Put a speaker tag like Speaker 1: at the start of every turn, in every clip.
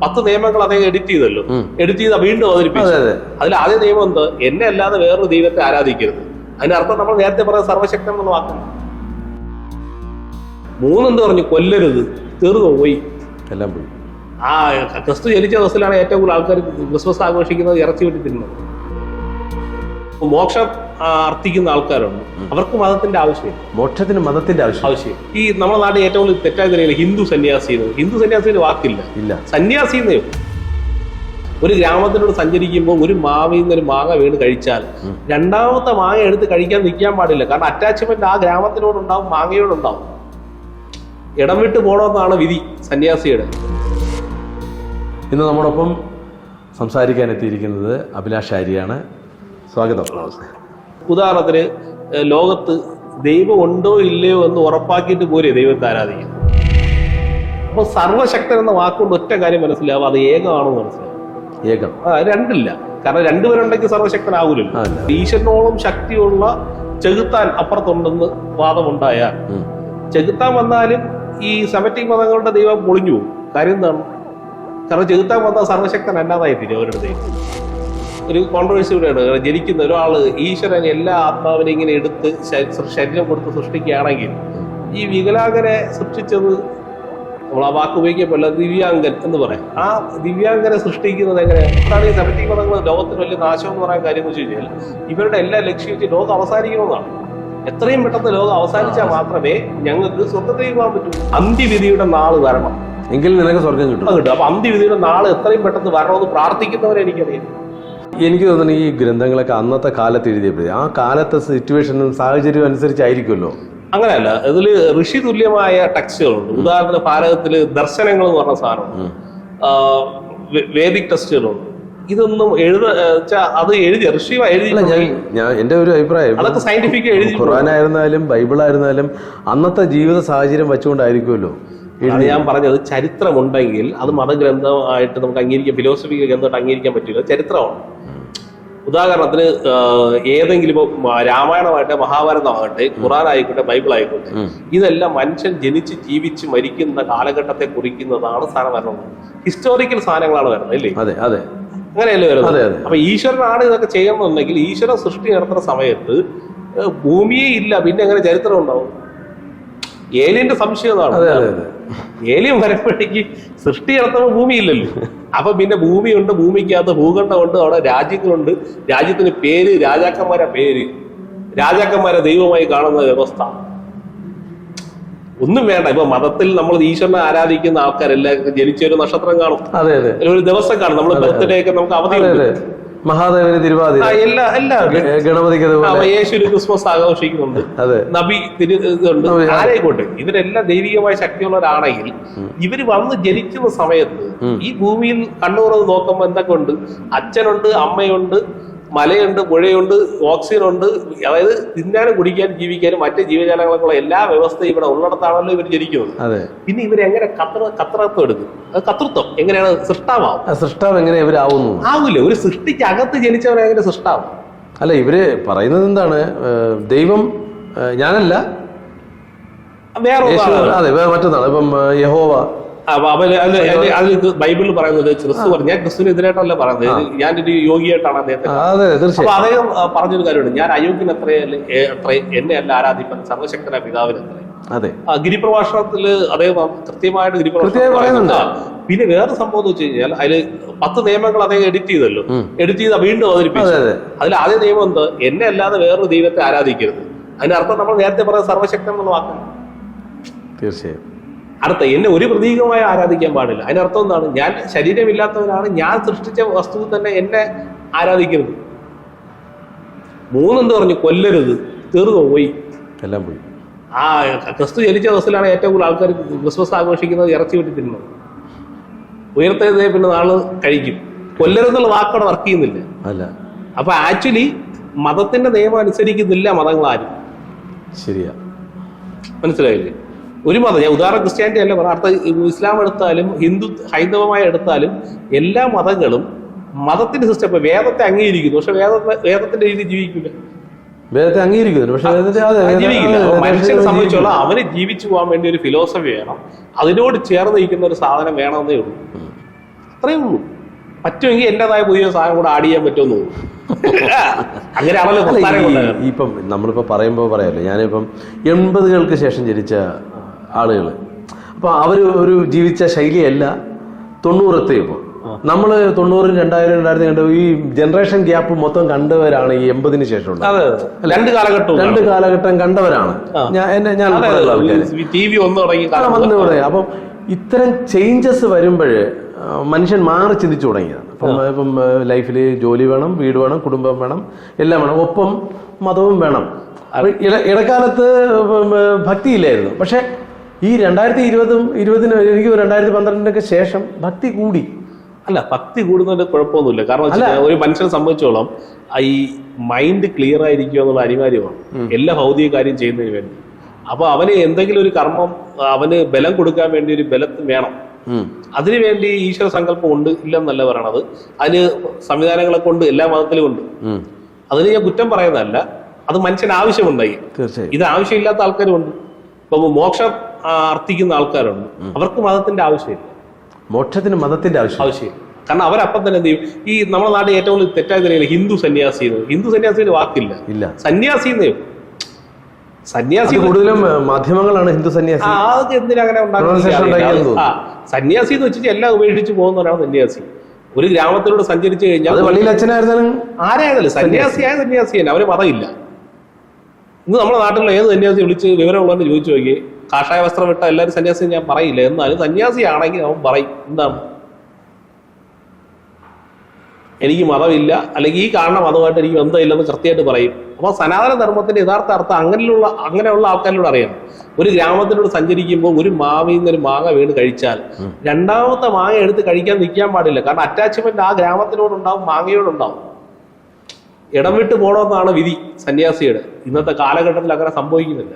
Speaker 1: 10 നിയമങ്ങൾ അദ്ദേഹം എഡിറ്റ് ചെയ്തല്ലോ. എഡിറ്റ് ചെയ്ത വീണ്ടും അവതരിപ്പിച്ചു. അതിൽ ആദ്യ നിയമം എന്ത്? എന്നെ അല്ലാതെ വേറൊരു ദൈവത്തെ ആരാധിക്കരുത്. അതിനർത്ഥം നമ്മൾ നേരത്തെ പറഞ്ഞ സർവശക്തൻ എന്നുള്ള വാക്കാണ്. 3 എന്ത് പറഞ്ഞു? കൊല്ലരുത്. തീർന്നു പോയി,
Speaker 2: എല്ലാം പോയി.
Speaker 1: ആ ക്രിസ്തു ജനിച്ച ദിവസത്തിലാണ് ഏറ്റവും കൂടുതൽ ആൾക്കാർ ക്രിസ്മസ് ആഘോഷിക്കുന്നത്, ഇറച്ചി വെട്ടി തിന്നുന്നത്. മോക്ഷം അർത്ഥിക്കുന്ന ആൾക്കാരുണ്ട്, അവർക്ക് മതത്തിന്റെ ആവശ്യമില്ല.
Speaker 2: മോക്ഷത്തിന് മതത്തിന്റെ ആവശ്യം.
Speaker 1: ഈ നമ്മുടെ നാട്ടിൽ ഏറ്റവും കൂടുതൽ തെറ്റായ നിലയിൽ ഹിന്ദു സന്യാസി വാക്കില്ല,
Speaker 2: ഇല്ല.
Speaker 1: സന്യാസി എന്നേ. ഒരു ഗ്രാമത്തിലൂടെ സഞ്ചരിക്കുമ്പോൾ ഒരു മാവിൽ നിന്ന് ഒരു മാങ്ങ വീണ് കഴിച്ചാൽ രണ്ടാമത്തെ മാങ്ങ എടുത്ത് കഴിക്കാൻ നിൽക്കാൻ പാടില്ല. കാരണം അറ്റാച്ച്മെന്റ് ആ ഗ്രാമത്തിനോടുണ്ടാവും, മാങ്ങയോടുണ്ടാവും. ഇടം വിട്ട് പോകണമെന്നാണ് വിധി സന്യാസിയുടെ.
Speaker 2: ഇന്ന് നമ്മോടൊപ്പം സംസാരിക്കാൻ എത്തിയിരിക്കുന്നത് അഭിലാഷ് ആര്യാണ്. സ്വാഗതം.
Speaker 1: ഉദാഹരണത്തിന് ലോകത്ത് ദൈവം ഉണ്ടോ ഇല്ലയോ എന്ന് ഉറപ്പാക്കിയിട്ട് പോരെ ദൈവത്തെ ആരാധിക്കും. അപ്പൊ സർവശക്തൻ എന്ന വാക്കുകൊണ്ട് ഒറ്റ കാര്യം മനസ്സിലാവും, അത് ഏകമാണെന്ന് മനസ്സിലാവും.
Speaker 2: ഏകം
Speaker 1: രണ്ടില്ല. കാരണം രണ്ടുപേരുണ്ടെങ്കിൽ സർവശക്തനാവൂലല്ലോ. ഈശ്വരനോളം ശക്തിയുള്ള ചെകുത്താൻ അപ്പുറത്തുണ്ടെന്ന് വാദമുണ്ടായാൽ, ചെകുത്താൻ വന്നാലും ഈ സെമറ്റിക് മതങ്ങളുടെ ദൈവം പൊളിഞ്ഞു പോകും. കാര്യം എന്താണ്? കാരണം ചെകുത്താൻ വന്നാൽ സർവശക്തൻ അല്ലാതായി തീരും അവരുടെ ദൈവം. ഒരു കോൺട്രവേഴ്സി കൂടെയാണ്. ജനിക്കുന്ന ഒരാള് ഈശ്വരൻ എല്ലാ ആത്മാവിനെ ഇങ്ങനെ എടുത്ത് ശരീരം കൊടുത്ത് സൃഷ്ടിക്കുകയാണെങ്കിൽ ഈ വികലാംഗനെ സൃഷ്ടിച്ചത്, നമ്മൾ ആ വാക്ക് ഉപയോഗിക്കപ്പെടില്ല, ദിവ്യാംഗൻ എന്ന് പറയാം. ആ ദിവ്യാംഗനെ സൃഷ്ടിക്കുന്നത് എങ്ങനെയാണ്? അതാണ് ഈ സെമറ്റിക് മതങ്ങൾ ലോകത്തിന് വലിയ നാശം എന്ന് പറയാൻ കാര്യം എന്ന് വെച്ച് കഴിഞ്ഞാൽ ഇവരുടെ എല്ലാ ലക്ഷ്യം വെച്ച് ലോകം അവസാനിക്കണമെന്നാണ്. എത്രയും പെട്ടെന്ന് ലോകം അവസാനിച്ചാൽ മാത്രമേ ഞങ്ങൾക്ക് സ്വർഗത്തേക്ക് പോകാൻ പറ്റൂ. അന്ത്യവിധിയുടെ നാള് വരണം,
Speaker 2: എങ്കിൽ നിനക്ക് സ്വർഗം കിട്ടും.
Speaker 1: അപ്പൊ അന്ത്യവിധിയുടെ നാള് എത്രയും പെട്ടെന്ന് വരണമെന്ന് പ്രാർത്ഥിക്കുന്നവരെ എനിക്കറിയാം.
Speaker 2: എനിക്ക് തോന്നുന്നു ഈ ഗ്രന്ഥങ്ങളൊക്കെ അന്നത്തെ കാലത്ത് എഴുതിയപ്പോഴേ ആ കാലത്തെ സിറ്റുവേഷനും സാഹചര്യവും അനുസരിച്ചായിരിക്കുമല്ലോ.
Speaker 1: അങ്ങനെയല്ല, ഇതിൽ ഋഷി തുല്യമായ ടെക്സ്റ്റുകളുണ്ട്. ഉദാഹരണത്തിന് ഭാരതത്തില് ദർശനങ്ങൾ എന്ന് പറഞ്ഞ സാധനമുണ്ട്, വേദിക് ടെക്സ്റ്റുകളുണ്ട്. ഇതൊന്നും അത് എഴുതി ഋഷി എഴുതി.
Speaker 2: എന്റെ ഒരു അഭിപ്രായം,
Speaker 1: അതൊക്കെ സയന്റിഫിക് എഴുതി.
Speaker 2: ഖുർആനായിരുന്നാലും ബൈബിളായിരുന്നാലും അന്നത്തെ ജീവിത സാഹചര്യം വെച്ചുകൊണ്ടായിരിക്കുമല്ലോ.
Speaker 1: ഞാൻ പറഞ്ഞത് ചരിത്രമുണ്ടെങ്കിൽ അത് മതഗ്രന്ഥമായിട്ട് നമുക്ക് അംഗീകരിക്കാം, ഫിലോസഫിക്കൽ ഗ്രന്ഥമായിട്ട് അംഗീകരിക്കാൻ പറ്റില്ല. ചരിത്രമാണ്. ഉദാഹരണത്തിന് ഏതെങ്കിലും ഇപ്പോൾ രാമായണമാകട്ടെ, മഹാഭാരതമാകട്ടെ, ഖുർആൻ ആയിക്കോട്ടെ, ബൈബിൾ ആയിക്കോട്ടെ, ഇതെല്ലാം മനുഷ്യൻ ജനിച്ച് ജീവിച്ച് മരിക്കുന്ന കാലഘട്ടത്തെ കുറിക്കുന്നതാണ് സാധനം വരുന്നത്. ഹിസ്റ്റോറിക്കൽ സാധനങ്ങളാണ് വരുന്നത്, അല്ലേ?
Speaker 2: അതെ അതെ,
Speaker 1: അങ്ങനെയല്ലേ വരുന്നത്. അപ്പൊ ഈശ്വരനാണ് ഇതൊക്കെ ചെയ്യുന്നുണ്ടെങ്കിൽ ഈശ്വരൻ സൃഷ്ടി നടത്തുന്ന സമയത്ത് ഭൂമിയെ ഇല്ല, പിന്നെ എങ്ങനെ ചരിത്രം ഉണ്ടാവും? ഏലിയന്റെ സംശയം അതാണ്. ഏലിയൻ വരുമ്പോഴേക്ക് സൃഷ്ടി നടത്തുമ്പോൾ ഭൂമി ഇല്ലല്ലോ. അപ്പൊ പിന്നെ ഭൂമിയുണ്ട്, ഭൂമിക്കകത്ത് ഭൂഖണ്ഡമുണ്ട്, അവിടെ രാജ്യങ്ങളുണ്ട്, രാജ്യത്തിന് പേര്, രാജാക്കന്മാരെ പേര്, രാജാക്കന്മാരെ ദൈവമായി കാണുന്ന വ്യവസ്ഥ ഒന്നും വേണ്ട. ഇപ്പൊ മതത്തിൽ നമ്മൾ ഈശ്വരനെ ആരാധിക്കുന്ന ആൾക്കാരെല്ലാം ജനിച്ചൊരു നക്ഷത്രം കാണും, ഒരു ദിവസം കാണും. നമ്മൾ ബർത്ത്ഡേ ഒക്കെ നമുക്ക് അവധി,
Speaker 2: മഹാദേവന് തിരുവാതിര, ഗണപതിക്ക്
Speaker 1: യേശുവിന് ക്രിസ്മസ് ആഘോഷിക്കുന്നുണ്ട്, നബി ഇതുണ്ട്, ആരായിക്കോട്ടെ. ഇവരെല്ലാം ദൈവികമായ ശക്തിയുള്ളവരാണെങ്കിൽ ഇവര് വന്ന് ജനിക്കുന്ന സമയത്ത് ഈ ഭൂമിയിൽ കണ്ണുറന്ന് നോക്കുമ്പോൾ എന്തൊക്കെ ഉണ്ട്? അച്ഛനുണ്ട്, അമ്മയുണ്ട്, മലയുണ്ട്, പുഴയുണ്ട്, ഓക്സിജൻ ഉണ്ട്. അതായത് തിന്നാനും കുടിക്കാനും ജീവിക്കാനും മറ്റ് ജീവജാലങ്ങൾക്കുള്ള എല്ലാ വ്യവസ്ഥയും ഇവിടെ ഉള്ളിടത്താണല്ലോ ഇവർ ജനിക്കുന്നത്. പിന്നെ ഇവരെങ്ങനെ കർത്തൃത്വം എടുക്കും? കർത്തൃത്വം എങ്ങനെയാണ്? സൃഷ്ടാവ് എങ്ങനെ ഇവരാവുന്നു? ആവില്ല. ഒരു സൃഷ്ടിക്ക് അകത്ത് ജനിച്ചവരെങ്ങനെ സൃഷ്ടാവും?
Speaker 2: അല്ല, ഇവര് പറയുന്നത് എന്താണ്? ദൈവം ഞാനല്ല, അതെ, മറ്റൊന്നാണ്. ഇപ്പം യഹോവ,
Speaker 1: ബൈബിളിൽ പറയുന്നത് ക്രിസ്തു പറഞ്ഞു. ഞാൻ ക്രിസ്തുവിനെതിരായിട്ടല്ല പറയുന്നത്, ഞാനൊരു യോഗിയായിട്ടാണ് അദ്ദേഹത്തെ. അപ്പൊ അദ്ദേഹം പറഞ്ഞൊരു കാര്യമുണ്ട്, ഞാൻ അയോഗ്യൻ എത്ര എന്നെ അല്ല ആരാധിപ്പൻ സർവശക്തനായ പിതാവിനെത്ര.
Speaker 2: അതെ,
Speaker 1: ഗിരിപ്രഭാഷണത്തില് അദ്ദേഹം കൃത്യമായിട്ട് ഗിരിപ്രഭാഷണം പറയുന്നുണ്ട്. പിന്നെ വേറെ സംഭവം എന്ന് വെച്ച് കഴിഞ്ഞാൽ അതില് 10 നിയമങ്ങൾ അദ്ദേഹം എഡിറ്റ് ചെയ്തല്ലോ. എഡിറ്റ് ചെയ്ത വീണ്ടും അവതരിപ്പിച്ചു. അതിൽ ആദ്യ നിയമം എന്ത്? എന്നെ അല്ലാതെ വേറൊരു ദൈവത്തെ ആരാധിക്കരുത്. അതിനർത്ഥം നമ്മൾ നേരത്തെ പറഞ്ഞ സർവശക്തൻ എന്നുള്ള വാക്കാണ്.
Speaker 2: തീർച്ചയായും.
Speaker 1: അടുത്ത, എന്നെ ഒരു പ്രതീകമായി ആരാധിക്കാൻ പാടില്ല. അതിനർത്ഥം എന്താണ്? ഞാൻ ശരീരമില്ലാത്തവനാണ്, ഞാൻ സൃഷ്ടിച്ച വസ്തുവിൽ തന്നെ എന്നെ ആരാധിക്കരുത്. 3 എന്ത് പറഞ്ഞു? കൊല്ലരുത്. തീർന്നു പോയി, എല്ലാം പോയി. ആ ക്രിസ്തു ജനിച്ച ദിവസത്തിലാണ് ഏറ്റവും കൂടുതൽ ആൾക്കാർ ക്രിസ്മസ് ആഘോഷിക്കുന്നത്, ഇറച്ചി വെട്ടി തിന്നുന്നത്. ഉയർത്തേ പിന്നെ നാള് കഴിക്കും. കൊല്ലരുന്നുള്ള വാക്കോടെ വർക്ക് ചെയ്യുന്നില്ല. അല്ല, അപ്പൊ ആക്ച്വലി മതത്തിന്റെ നിയമം അനുസരിക്കുന്നില്ല മതങ്ങളാരും. ശരിയാ, മനസ്സിലായില്ലേ? ഒരു മതം, ഞാൻ ഉദാഹരണം ക്രിസ്ത്യാനിറ്റി അല്ല പറഞ്ഞ, അർത്ഥം ഇസ്ലാം എടുത്താലും ഹൈന്ദവമായി എടുത്താലും എല്ലാ മതങ്ങളും മതത്തിന്റെ സിസ്റ്റം. ഇപ്പൊ വേദത്തെ അംഗീകരിക്കുന്നു, പക്ഷെ വേദത്തിന്റെ രീതി ജീവിക്കില്ല. വേദത്തെ അംഗീകരിക്കുന്നു, പക്ഷെ ജീവിക്കില്ല. മനുഷ്യനെ സംബന്ധിച്ചോളം അവന് ജീവിച്ചു പോകാൻ വേണ്ടി ഒരു ഫിലോസഫി വേണം, അതിനോട് ചേർന്ന് നിൽക്കുന്ന ഒരു സാധനം വേണമെന്നേ ഉള്ളൂ. അത്രേ ഉള്ളൂ. പറ്റുമെങ്കിൽ എന്റേതായ പുതിയ സാധനം കൂടെ ആഡ് ചെയ്യാൻ പറ്റുമെന്ന് തോന്നുന്നു. അങ്ങനെയാണല്ലോ പ്രസ്ഥാനം കൊണ്ടുവരുന്നത്.
Speaker 2: ഇപ്പം നമ്മളിപ്പോൾ പറയുമ്പോൾ പറയാമല്ലോ, ഞാനിപ്പം 80-കൾക്ക് ശേഷം ജനിച്ച ആളുകൾ, അപ്പോൾ അവർ ഒരു ജീവിച്ച ശൈലിയല്ല 90-ത്തെ. ഇപ്പോൾ നമ്മൾ 90, 2000, 2000 കണ്ട ഈ ജനറേഷൻ ഗ്യാപ്പ് മൊത്തം കണ്ടവരാണ് ഈ 80-ന് ശേഷം.
Speaker 1: രണ്ട്
Speaker 2: കാലഘട്ടം കണ്ടവരാണ് ഞാൻ
Speaker 1: TV വന്നു തുടങ്ങി.
Speaker 2: അപ്പം ഇത്തരം ചേഞ്ചസ് വരുമ്പോൾ മനുഷ്യൻ മാറി ചിന്തിച്ചു തുടങ്ങിയതാണ്. ഇപ്പം ലൈഫിൽ ജോലി വേണം, വീട് വേണം, കുടുംബം വേണം, എല്ലാം വേണം, ഒപ്പം മതവും വേണം. ഇടക്കാലത്ത് ഭക്തിയില്ലായിരുന്നു. പക്ഷെ ഈ 2020 എനിക്ക് 2012 ശേഷം ഭക്തി കൂടി.
Speaker 1: അല്ല, ഭക്തി കൂടുന്നതിന്റെ കുഴപ്പമൊന്നുമില്ല. കാരണം ഒരു മനുഷ്യനെ സംബന്ധിച്ചോളം ഈ മൈൻഡ് ക്ലിയർ ആയിരിക്കുക എന്നുള്ള അനിവാര്യമാണ് എല്ലാ ഭൗതിക കാര്യം ചെയ്യുന്നതിന് വേണ്ടി. അപ്പൊ അവന് എന്തെങ്കിലും ഒരു കർമ്മം അവന് ബലം കൊടുക്കാൻ വേണ്ടി ഒരു ബലം വേണം. അതിനുവേണ്ടി ഈശ്വര സങ്കല്പം ഉണ്ട് ഇല്ലെന്നല്ല പറയണത്. അതിന് സംവിധാനങ്ങളെ കൊണ്ട് എല്ലാ മതത്തിലും ഉണ്ട്. അതിന് ഞാൻ കുറ്റം പറയുന്നതല്ല, അത് മനുഷ്യന് ആവശ്യമുണ്ടായി. ഇത് ആവശ്യമില്ലാത്ത ആൾക്കാരുണ്ട്. ഇപ്പൊ മോക്ഷം അർത്ഥിക്കുന്ന ആൾക്കാരുണ്ട്, അവർക്ക് മതത്തിന്റെ ആവശ്യമില്ല.
Speaker 2: മോക്ഷത്തിന് മതത്തിന്റെ ആവശ്യമില്ല.
Speaker 1: കാരണം അവരപ്പം തന്നെ എന്ത് ചെയ്യും? ഈ നമ്മുടെ നാട്ടിൽ ഏറ്റവും കൂടുതൽ തെറ്റായ തന്നെയാണ് ഹിന്ദു സന്യാസി. ഹിന്ദു സന്യാസിന് വാക്കില്ല, സന്യാസി. സന്യാസി
Speaker 2: കൂടുതലും മാധ്യമങ്ങളാണ് ഹിന്ദു സന്യാസി.
Speaker 1: അതൊക്കെ എന്തിനാ അങ്ങനെ ഉണ്ടാക്കുന്നത്? സന്യാസി എന്ന് വെച്ചിട്ട് എല്ലാം ഉപേക്ഷിച്ച് പോകുന്നവരാണ് സന്യാസി. ഒരു ഗ്രാമത്തിലൂടെ സഞ്ചരിച്ചു കഴിഞ്ഞാൽ ആരായാലും സന്യാസിയായ സന്യാസി തന്നെ, അവന് മതമില്ല. ഇന്ന് നമ്മുടെ നാട്ടിലുള്ള ഏത് സന്യാസി വിളിച്ച് വിവരമുള്ളവന്ന് ചോദിച്ചു നോക്കി, കാഷായ വസ്ത്രം വിട്ട എല്ലാവരും സന്യാസി ഞാൻ പറയില്ല. എന്നാലും സന്യാസിയാണെങ്കിൽ അവൻ പറയും എന്താണ്, എനിക്ക് മതമില്ല, അല്ലെങ്കിൽ ഈ കാണുന്ന മതമായിട്ട് എനിക്ക് ബന്ധമില്ലെന്ന് കൃത്യമായിട്ട് പറയും. അപ്പൊ സനാതന ധർമ്മത്തിന്റെ യഥാർത്ഥ അർത്ഥം അങ്ങനെയുള്ള ആൾക്കാരിലൂടെ അറിയാം. ഒരു ഗ്രാമത്തിലൂടെ സഞ്ചരിക്കുമ്പോൾ ഒരു മാവിൽ നിന്ന് ഒരു മാങ്ങ വീണ് കഴിച്ചാൽ രണ്ടാമത്തെ മാങ്ങ എടുത്ത് കഴിക്കാൻ നിൽക്കാൻ പാടില്ല. കാരണം അറ്റാച്ച്മെന്റ് ആ ഗ്രാമത്തിനോടുണ്ടാവും, മാങ്ങയോടുണ്ടാവും. ഇടം വിട്ട് പോകണമെന്നാണ് വിധി സന്യാസിയുടെ. ഇന്നത്തെ കാലഘട്ടത്തിൽ അങ്ങനെ സംഭവിക്കുന്നില്ല.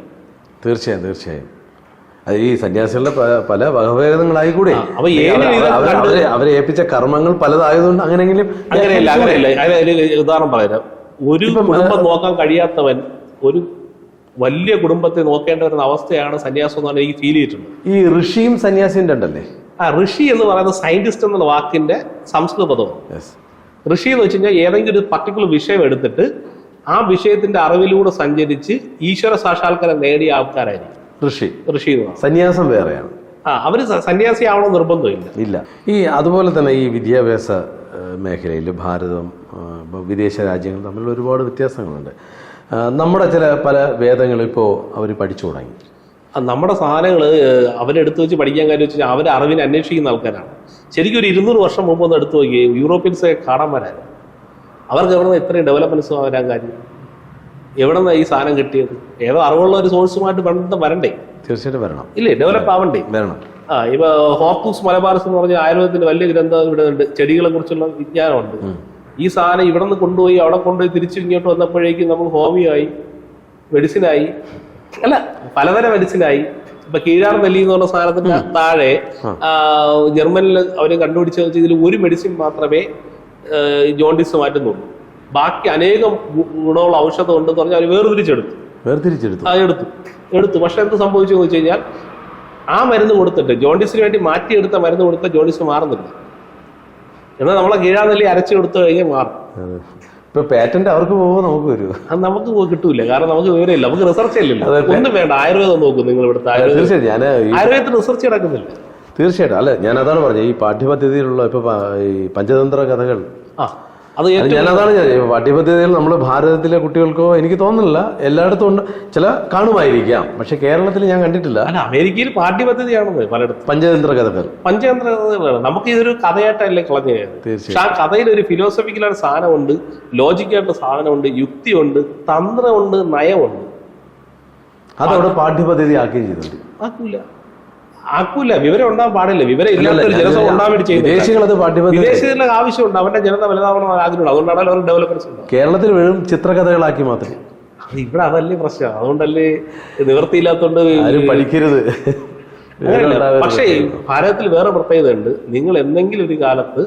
Speaker 2: തീർച്ചയായും അത് ഈ സന്യാസികളുടെ പല വകഭേദങ്ങളായി കൂടെ. അവരെ ഏൽപ്പിച്ച കർമ്മങ്ങൾ പലതായതുകൊണ്ട്
Speaker 1: അങ്ങനെയല്ല. ഉദാഹരണം പറയാം, ഒരു കുടുംബം നോക്കാൻ കഴിയാത്തവൻ ഒരു വലിയ കുടുംബത്തെ നോക്കേണ്ട ഒരു അവസ്ഥയാണ് സന്യാസം എന്ന് പറഞ്ഞാൽ എനിക്ക് ഫീൽ ചെയ്തിട്ടുണ്ട്.
Speaker 2: ഈ ഋഷിയും സന്യാസിയും ഉണ്ടല്ലേ?
Speaker 1: ഋഷി എന്ന് പറയുന്നത് സയന്റിസ്റ്റ് എന്നുള്ള വാക്കിന്റെ സംസ്കൃത പദമാണ്. ഋഷി എന്ന് വെച്ച് കഴിഞ്ഞാൽ ഏതെങ്കിലും ഒരു പർട്ടിക്കുലർ വിഷയം എടുത്തിട്ട് ആ വിഷയത്തിന്റെ അറിവിലൂടെ സഞ്ചരിച്ച് ഈശ്വര സാക്ഷാത്കാരം നേടിയ ആൾക്കാരായിരിക്കും ഋഷി.
Speaker 2: സന്യാസം വേറെയാണ്.
Speaker 1: അവര് സന്യാസി ആവണം നിർബന്ധമില്ല.
Speaker 2: ഈ അതുപോലെ തന്നെ ഈ വിദ്യാഭ്യാസ മേഖലയിൽ ഭാരതം വിദേശ രാജ്യങ്ങൾ തമ്മിൽ ഒരുപാട് വ്യത്യാസങ്ങളുണ്ട്. നമ്മുടെ പല വേദങ്ങൾ ഇപ്പോൾ അവർ പഠിച്ചു തുടങ്ങി.
Speaker 1: നമ്മുടെ സാധനങ്ങൾ അവരെടുത്ത് വെച്ച് പഠിക്കാൻ കാര്യം വെച്ചാൽ അവർ അറിവിനെ അന്വേഷിക്കുന്ന ആൾക്കാരാണ്. ശരിക്കും ഒരു 200 വർഷം മുമ്പ് ഒന്ന് എടുത്തു നോക്കി യൂറോപ്യൻസ് കാണാൻ വരാനും അവർക്ക് എവിടെ നിന്ന് ഇത്രയും ഡെവലപ്മെന്റ്സ് വരാൻ കാര്യം? എവിടെ നിന്നാണ് ഈ സാധനം കിട്ടിയത്? ഏതോ അറിവുള്ള ഒരു സോഴ്സുമായിട്ട് ബന്ധം വരണ്ടേ?
Speaker 2: തീർച്ചയായിട്ടും വരണം.
Speaker 1: ഇല്ലേ, ഡെവലപ്പ് ആവണ്ടേ?
Speaker 2: വരണം.
Speaker 1: ഇപ്പൊ ഹോർത്തൂസ് മലബാറിസ് എന്ന് പറഞ്ഞ ആയുർവേദത്തിന്റെ വലിയ ഗ്രന്ഥം ഇവിടെ ഉണ്ട്. ചെടികളെ കുറിച്ചുള്ള വിജ്ഞാനമുണ്ട്. ഈ സാധനം ഇവിടെ നിന്ന് കൊണ്ടുപോയി അവിടെ കൊണ്ടുപോയി തിരിച്ചു ഇങ്ങോട്ട് വന്നപ്പോഴേക്കും നമ്മൾ ഹോമിയോ ആയി, മെഡിസിനായി, അല്ല പലതരം മെഡിസിനായി. ഇപ്പൊ കീഴാർ നെല്ലി എന്ന് പറഞ്ഞ സാധനത്തിന്റെ താഴെ ജർമ്മനിൽ അവര് കണ്ടുപിടിച്ച ഇതിൽ ഒരു മെഡിസിൻ മാത്രമേ ജോണ്ടിസ് മാറ്റുന്നുള്ളൂ. ബാക്കി അനേകം ഗുണമുള്ള ഔഷധം ഉണ്ടെന്ന് പറഞ്ഞാൽ അവർ വേർതിരിച്ചെടുത്തു. പക്ഷെ എന്ത് സംഭവിച്ചു എന്ന് വെച്ച് കഴിഞ്ഞാൽ ആ മരുന്ന് കൊടുത്തിട്ട് ജോണ്ടിസിന് വേണ്ടി മാറ്റിയെടുത്ത മരുന്ന് കൊടുത്ത ജോണ്ടിസ് മാറുന്നില്ല. എന്നാൽ നമ്മളെ കീഴാനെല്ലി അരച്ചു കൊടുത്തു കഴിഞ്ഞാൽ മാറും.
Speaker 2: ഇപ്പൊ പാറ്റന്റ് അവർക്ക് പോകുമ്പോൾ നമുക്ക് വരും,
Speaker 1: അത് നമുക്ക് കിട്ടൂല. കാരണം നമുക്ക് വിവരമില്ല, നമുക്ക് റിസർച്ച് ഇല്ലല്ലോ. ഒന്നും വേണ്ട, ആയുർവേദം നോക്കും നിങ്ങൾ. ഇവിടുത്തെ ആയുർവേദത്തിൽ റിസർച്ച് നടക്കുന്നില്ല.
Speaker 2: തീർച്ചയായിട്ടും. അല്ല, ഞാൻ അതാണ് പറഞ്ഞത്, ഈ പാഠ്യപദ്ധതിയിലുള്ള ഇപ്പൊ ഈ പഞ്ചതന്ത്ര കഥകൾ ഞാനതാണ് പാഠ്യപദ്ധതിയിൽ നമ്മുടെ ഭാരതത്തിലെ കുട്ടികൾക്കോ എനിക്ക് തോന്നുന്നില്ല എല്ലായിടത്തും ഉണ്ട്. ചില കാണുമായിരിക്കാം, പക്ഷെ കേരളത്തിൽ ഞാൻ കണ്ടിട്ടില്ല.
Speaker 1: അമേരിക്കയിൽ പാഠ്യപദ്ധതിയാണെന്ന് പലയിടത്തും
Speaker 2: പഞ്ചതന്ത്ര കഥകൾ.
Speaker 1: നമുക്ക് ഇതൊരു കഥയായിട്ടല്ലേ കളഞ്ഞു. പക്ഷെ ആ കഥയിൽ ഒരു ഫിലോസഫിക്കലായിട്ട് സാധനമുണ്ട്, ലോജിക്കായിട്ട് സാധനമുണ്ട്, യുക്തിയുണ്ട്, തന്ത്രമുണ്ട്, നയമുണ്ട്.
Speaker 2: അതവിടെ പാഠ്യപദ്ധതി ആക്കുകയും ചെയ്തിട്ടുണ്ട്.
Speaker 1: ആക്കൂല, വിവരം ഉണ്ടാകാൻ പാടില്ല. വിവരം ഇല്ലാത്തൊരു ജനസം ഉണ്ടാകാൻ വേണ്ടി ചെയ്യുന്നത്. വിദേശത്തിലെ ആവശ്യമുണ്ട്, അവരുടെ ജനത വലുതാവണം ആഗ്രഹമുണ്ട്. അതുകൊണ്ടാണ് അവർ ഡെവലപ്മെന്റ്സ് ഉണ്ട്.
Speaker 2: കേരളത്തിൽ വീഴും ചിത്രകഥകളാക്കി മാത്രമേ.
Speaker 1: ഇവിടെ അതല്ലേ പ്രശ്നം. അതുകൊണ്ടല്ലേ നിവൃത്തിയില്ലാത്തോണ്ട്
Speaker 2: പഠിക്കരുത്.
Speaker 1: പക്ഷേ ഭാരതത്തിൽ വേറെ പ്രത്യേകത ഉണ്ട്. നിങ്ങൾ എന്തെങ്കിലും ഒരു കാലത്ത്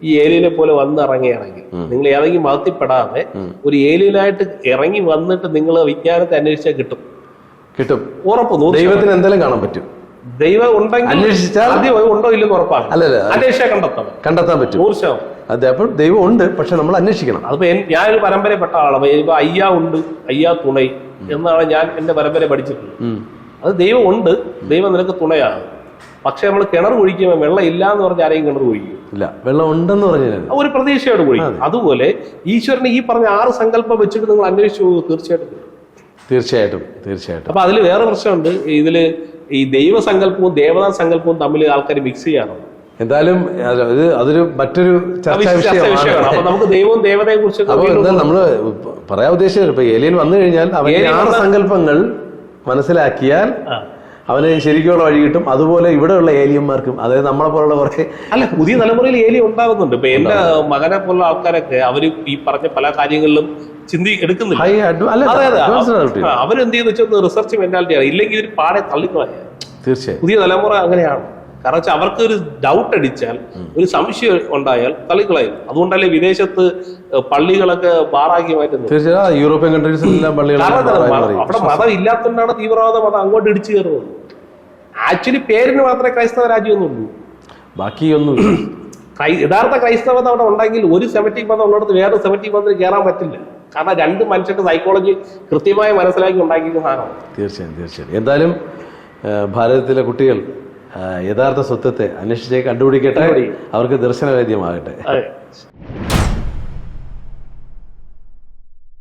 Speaker 1: ഈ ഏലിയനെ പോലെ വന്നിറങ്ങിയാണെങ്കിൽ, നിങ്ങൾ ഏതെങ്കിലും മതത്തിൽപ്പെടാതെ ഒരു ഏലിയനായിട്ട് ഇറങ്ങി വന്നിട്ട് നിങ്ങൾ വിജ്ഞാനത്തെ അന്വേഷിച്ചാൽ കിട്ടും.
Speaker 2: ഉറപ്പ്. ദൈവത്തിന് എന്തെങ്കിലും കാണാൻ പറ്റും.
Speaker 1: ദൈവം ഉണ്ടെങ്കിൽ
Speaker 2: അന്വേഷിച്ചാൽ
Speaker 1: ആദ്യം ഉണ്ടോ ഇല്ലെന്ന് ഉറപ്പാണ്.
Speaker 2: അല്ലല്ല
Speaker 1: അന്വേഷിച്ചാൽ
Speaker 2: കണ്ടെത്താൻ പറ്റും
Speaker 1: 100%.
Speaker 2: അതെ. അപ്പോൾ ദൈവം ഉണ്ട്, പക്ഷെ നമ്മൾ അന്വേഷിക്കണം.
Speaker 1: അതിപ്പോ ഞാനൊരു പരമ്പരപ്പെട്ട ആളാണ്. ഇപ്പൊ അയ്യാ ഉണ്ട്, അയ്യാ തുണൈ എന്നാണ് ഞാൻ എന്റെ പരമ്പര പഠിച്ചിട്ടുള്ളത്. അത് ദൈവം ഉണ്ട്, ദൈവം നിനക്ക് തുണയാണ്. പക്ഷെ നമ്മൾ കിണർ കുഴിക്കുമ്പോൾ വെള്ളം ഇല്ല എന്ന് പറഞ്ഞാൽ ആരെയും കിണർ കുഴിക്കും
Speaker 2: ഇല്ല, വെള്ളം ഉണ്ടെന്ന് പറഞ്ഞാൽ
Speaker 1: ഒരു പ്രതീക്ഷയോട് കുഴിക്കും. അതുപോലെ ഈശ്വരന് ഈ പറഞ്ഞ 6 സങ്കല്പം വെച്ചിട്ട് നിങ്ങൾ അന്വേഷിച്ചു പോകും, തീർച്ചയായിട്ടും. അപ്പൊ അതിൽ വേറെ പ്രശ്നമുണ്ട്. ഇതില് ഈ ദൈവസങ്കല്പവും ദേവതാ സങ്കല്പവും തമ്മിൽ ആൾക്കാർ മിക്സ് ചെയ്യാറുണ്ട്.
Speaker 2: എന്തായാലും അതൊരു മറ്റൊരു ചർച്ചാ വിഷയമാണ്.
Speaker 1: അപ്പൊ നമുക്ക് ദൈവവും ദേവതയെ കുറിച്ച്
Speaker 2: നമ്മള് പറയാൻ ഉദ്ദേശിച്ചത് ഇപ്പൊ ഏലിയൻ വന്നു കഴിഞ്ഞാൽ അവന് 6 സങ്കല്പങ്ങൾ മനസ്സിലാക്കിയാൽ അവന് ശരിക്കുള്ള വഴി കിട്ടും. അതുപോലെ ഇവിടെയുള്ള ഏലിയന്മാർക്കും, അതായത് നമ്മളെ പോലുള്ള കുറെ
Speaker 1: പുതിയ തലമുറയിൽ ഏലിയൻ ഉണ്ടാകുന്നുണ്ട്. ഇപ്പൊ എന്റെ മകനെ പോലുള്ള ആൾക്കാരൊക്കെ അവര് ഈ പറഞ്ഞ പല കാര്യങ്ങളിലും എടുക്കുന്നില്ല. അവരെന്ത് ചെയ്യുന്ന വെച്ചാൽ റിസർച്ച് മെന്റാലിറ്റിയാണ്. ഇല്ലെങ്കിൽ ഇവർ പാടെ തള്ളിക്കളയാ.
Speaker 2: തീർച്ചയായും
Speaker 1: പുതിയ തലമുറ അങ്ങനെയാണ്. കാരണം വെച്ചാൽ അവർക്ക് ഒരു ഡൗട്ട് അടിച്ചാൽ, ഒരു സംശയം ഉണ്ടായാൽ തള്ളിക്കളയും. അതുകൊണ്ടല്ലേ വിദേശത്ത് പള്ളികളൊക്കെ ബാറാക്കി മാറ്റുന്നത്.
Speaker 2: തീർച്ചയായും യൂറോപ്യൻ കൺട്രീസിലെല്ലാം പള്ളികൾ
Speaker 1: അവിടെ മതം ഇല്ലാത്തതുകൊണ്ടാണ് തീവ്രവാദ മതം അങ്ങോട്ട് ഇടിച്ചു കയറുന്നത്. ആക്ച്വലി പേരിന് മാത്രമേ ക്രൈസ്തവ രാജ്യമൊന്നുള്ളൂ,
Speaker 2: ബാക്കിയൊന്നുമില്ല.
Speaker 1: യഥാർത്ഥ ക്രൈസ്തവ മതം അവിടെ ഉണ്ടെങ്കിൽ ഒരു സെമറ്റിക് മതം ഉള്ളിടത്ത് വേറെ സെമറ്റിക് മതത്തിന് കയറാൻ പറ്റില്ല. കാരണം 2 മനുഷ്യരുടെ സൈക്കോളജി കൃത്യമായി മനസ്സിലാക്കി ഉണ്ടാക്കിയ സാധനം.
Speaker 2: തീർച്ചയായും. എന്തായാലും ഭാരതത്തിലെ കുട്ടികൾ യഥാർത്ഥ സ്വത്വത്തെ അന്വേഷിച്ച് കണ്ടുപിടിക്കട്ടെ, അവർക്ക് ദർശനവേദ്യമാകട്ടെ.